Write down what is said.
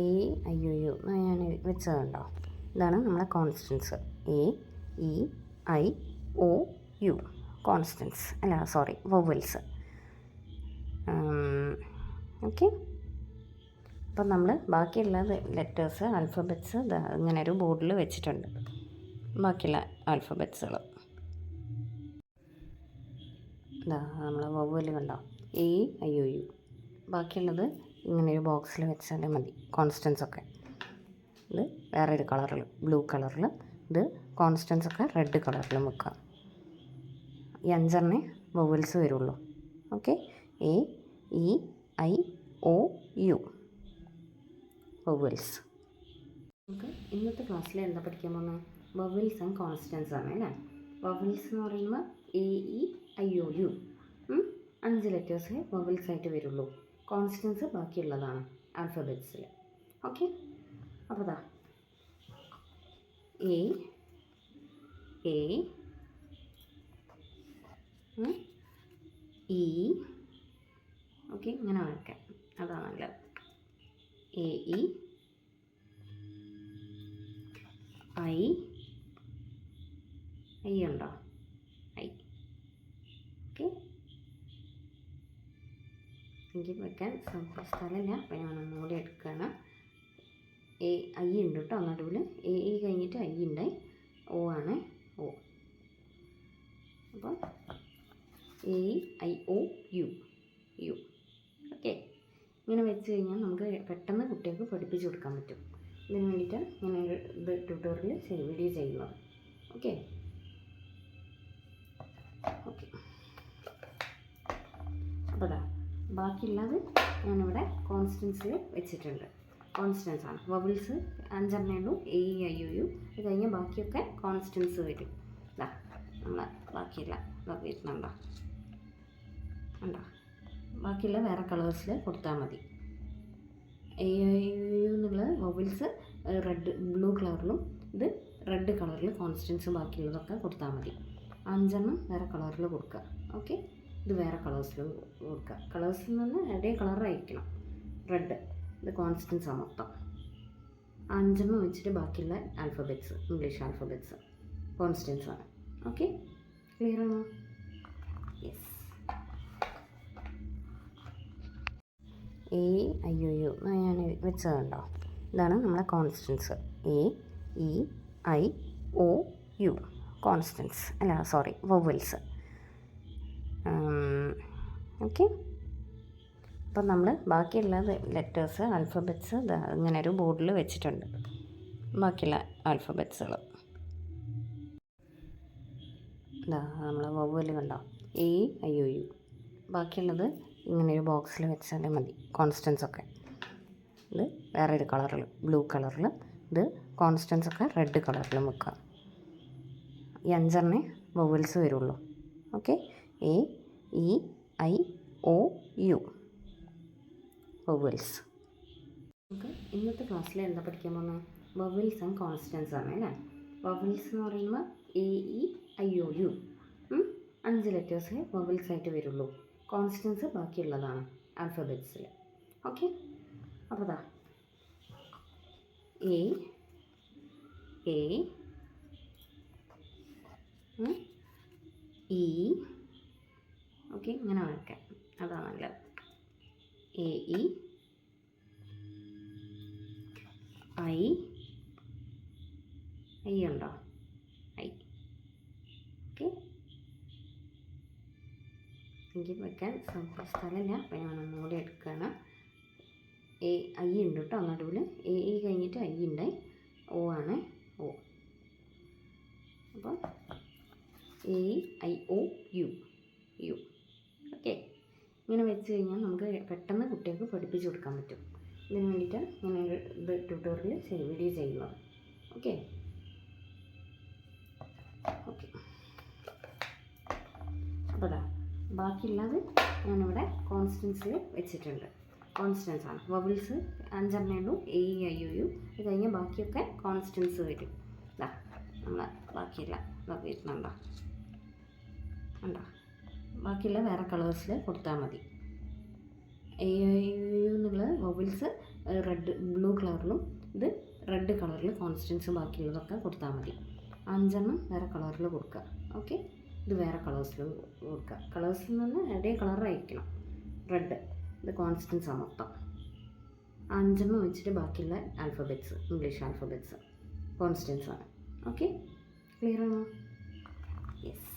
A I O U ഞാൻ വെച്ചതുണ്ടോ? ഇതാണ് നമ്മളെ consonants. A E I O U consonants, അല്ല സോറി, വൊവൽസ്. ഓക്കെ. അപ്പം നമ്മൾ ബാക്കിയുള്ള ലെറ്റേഴ്സ്, ആൽഫബറ്റ്സ് ഇങ്ങനെ ഒരു ബോർഡിൽ വെച്ചിട്ടുണ്ട്. ബാക്കിയുള്ള ആൽഫബറ്റ്സുകൾ നമ്മൾ വവ്വൽ കണ്ടോ? A I O U. ബാക്കിയുള്ളത് ഇങ്ങനെ ഒരു ബോക്സിൽ വെച്ചാൽ മതി. കോൺസ്റ്റൻസ് ഒക്കെ ഇത് വേറെ ഒരു കളറിൽ, ബ്ലൂ കളറിൽ, ഇത് കോൺസ്റ്റൻസ് ഒക്കെ റെഡ് കളറിലും വെക്കുക. ഈ 5 വവൽസ് വരുള്ളൂ. Okay. A E I O U vowels. നമുക്ക് ഇന്നത്തെ ക്ലാസ്സിൽ എന്താ പഠിക്കാൻ പോകുന്നത്? വവൽസ് ആൻഡ് കോൺസ്റ്റൻസ് ആണ് അല്ലേ? വവൽസ് എന്ന് പറയുമ്പോൾ A E I O U 5 letters vowels ആയിട്ട് വരുള്ളൂ. കോൺസ്റ്റൻസ് ബാക്കിയുള്ളതാണ് ആൽഫബറ്റ്സിൽ. ഓക്കെ. അപ്പോൾ ദാ എ ഇ, ഓക്കെ, ഇങ്ങനെ വയ്ക്കാം, അതാണ് നല്ലത്. എ ഇ ഐ ഉണ്ടോ? ഐ. ഓക്കെ. എനിക്ക് വെക്കാൻ സ്ഥലമില്ല, അപ്പോൾ ഞാൻ ഒന്നുകൂടി എടുക്കുകയാണ്. ഐ ഉണ്ട് കേട്ടോ നടുവിൽ. എ ഇ കഴിഞ്ഞിട്ട് ഐ ഉണ്ട്. ഒ ആണ്, ഒ. അപ്പം A I O U U. Okay. ഇങ്ങനെ വെച്ച് കഴിഞ്ഞാൽ നമുക്ക് പെട്ടെന്ന് കുട്ടികൾക്ക് പഠിപ്പിച്ച് കൊടുക്കാൻ പറ്റും. ഇതിന് വേണ്ടിയിട്ട് ഞാൻ ഇത് ട്യൂട്ടോറിയൽ വീഡിയോ ചെയ്യുന്നത്. ഓക്കെ. ഓക്കെ. അപ്പോൾ അതാ ബാക്കിയുള്ളത് ഞാനിവിടെ കോൺസ്റ്റൻസിൽ വെച്ചിട്ടുണ്ട്. കോൺസ്റ്റൻസ് ആണ്. വവൽസ് 5 ഉള്ളൂ. A E I O U. അത് കഴിഞ്ഞ് ബാക്കിയൊക്കെ കോൺസ്റ്റൻസ് വരും. ഇതാ നമ്മൾ ബാക്കിയില്ല വരുന്നുണ്ടോ? ഉണ്ടോ? ബാക്കിയുള്ള വേറെ കളേഴ്സിൽ കൊടുത്താൽ മതി. എ ഐ യു എന്നുള്ള വവൽസ് ബ്ലൂ കളറിലും ഇത് റെഡ് കളറിൽ കോൺസ്റ്റൻസ് ബാക്കിയുള്ളതൊക്കെ കൊടുത്താൽ മതി. 5 വേറെ കളറിൽ കൊടുക്കുക. ഓക്കെ. ഇത് വേറെ കളേഴ്സിൽ കൊടുക്കുക. കളേഴ്സിൽ നിന്ന് ഒരേ കളറായിരിക്കണം. റെഡ് ഇത് കോൺസ്റ്റൻസ് ആണ് മൊത്തം. 5 വെച്ചിട്ട് ബാക്കിയുള്ള ആൽഫബറ്റ്സ്, ഇംഗ്ലീഷ് ആൽഫബറ്റ്സ് കോൺസ്റ്റൻസ് ആണ്. ഓക്കെ. ക്ലിയർ ആണോ? Yes. A I O U ഞാൻ വെച്ചതുണ്ടോ? ഇതാണ് നമ്മളെ consonants. A E I O U consonants, അല്ല സോറി, വവൽസ്. ഓക്കെ. അപ്പം നമ്മൾ ബാക്കിയുള്ള ലെറ്റേഴ്സ്, ആൽഫബറ്റ്സ് ഇങ്ങനെ ഒരു ബോർഡിൽ വെച്ചിട്ടുണ്ട്. ബാക്കിയുള്ള ആൽഫബറ്റ്സുകൾ നമ്മൾ വവ്വൽ കണ്ടോ? A I O U. ബാക്കിയുള്ളത് ഇങ്ങനെ ഒരു ബോക്സിൽ വെച്ചാൽ മതി. കോൺസ്റ്റൻസ് ഒക്കെ ഇത് വേറെ ഒരു കളറിൽ, ബ്ലൂ കളറിൽ, ഇത് കോൺസ്റ്റൻസ് ഒക്കെ റെഡ് കളറിലും വെക്കുക. ഈ 5 വവൽസ് വരുള്ളൂ. Okay. A E I O U vowels. നമുക്ക് ഇന്നത്തെ ക്ലാസ്സിൽ എന്താ പഠിക്കാൻ പോകുന്നത്? വവൽസ് ആൻഡ് കോൺസ്റ്റൻസ് ആണ് അല്ലേ? വവൽസ് എന്ന് പറയുമ്പോൾ A E I O U 5 letters vowels ആയിട്ട് വരുള്ളൂ. കോൺസ്റ്റൻസ് ബാക്കിയുള്ളതാണ് ആൽഫബറ്റ്സിൽ. ഓക്കെ. അപ്പോൾ ദാ എ ഇ, ഓക്കെ, ഇങ്ങനെ വയ്ക്കാം, അതാണ് നല്ലത്. എ ഇ ഐ ഉണ്ടോ? ഐ. ഓക്കെ. എനിക്ക് വെക്കാൻ സ്ഥലമില്ല, അപ്പോൾ ഞാൻ ഒന്നുകൂടി എടുക്കുകയാണ്. ഐ ഉണ്ട് കേട്ടോ നടുവിൽ. എ ഇ കഴിഞ്ഞിട്ട് ഐ ഉണ്ട്. ഒ ആണ്, ഒ. അപ്പം A I O U U. Okay. ഇങ്ങനെ വെച്ച് കഴിഞ്ഞാൽ നമുക്ക് പെട്ടെന്ന് കുട്ടികൾക്ക് പഠിപ്പിച്ച് കൊടുക്കാൻ പറ്റും. ഇതിന് വേണ്ടിയിട്ട് ഞാൻ ഇത് ട്യൂട്ടോറിയൽ വീഡിയോ ചെയ്യുന്നത്. ഓക്കെ. ഓക്കെ. അപ്പോൾ അതാ ബാക്കിയുള്ളത് ഞാനിവിടെ കോൺസ്റ്റൻസിൽ വെച്ചിട്ടുണ്ട്. കോൺസ്റ്റൻസ് ആണ്. വവൽസ് 5 ഉള്ളൂ. A E I O U. അത് കഴിഞ്ഞ് ബാക്കിയൊക്കെ കോൺസ്റ്റൻസ് വരും. ഇതാ നമ്മൾ ബാക്കിയില്ല വരുന്നുണ്ടോ? ഉണ്ടോ? ബാക്കിയുള്ള വേറെ കളേഴ്സിൽ കൊടുത്താൽ മതി. എ ഐ യു എന്നുള്ള വവൽസ് റെഡ് ബ്ലൂ കളറിലും ഇത് റെഡ് കളറിൽ കോൺസ്റ്റൻസ് ബാക്കിയുള്ളതൊക്കെ കൊടുത്താൽ മതി. 5 വേറെ കളറിൽ കൊടുക്കുക. ഓക്കെ, ഇത് വേറെ കളേഴ്സിൽ കൊടുക്കുക. കളേഴ്സിൽ നിന്ന് ഒരേ കളറായിരിക്കണം. റെഡ് ഇത് കോൺസ്റ്റൻസ് ആണ് മൊത്തം. 5 വെച്ചിട്ട് ബാക്കിയുള്ള ആൽഫബറ്റ്സ് ഇംഗ്ലീഷ് ആൽഫബറ്റ്സ് കോൺസ്റ്റൻസ് ആണ്. ഓക്കെ, ക്ലിയർ ആണോ? യെസ്.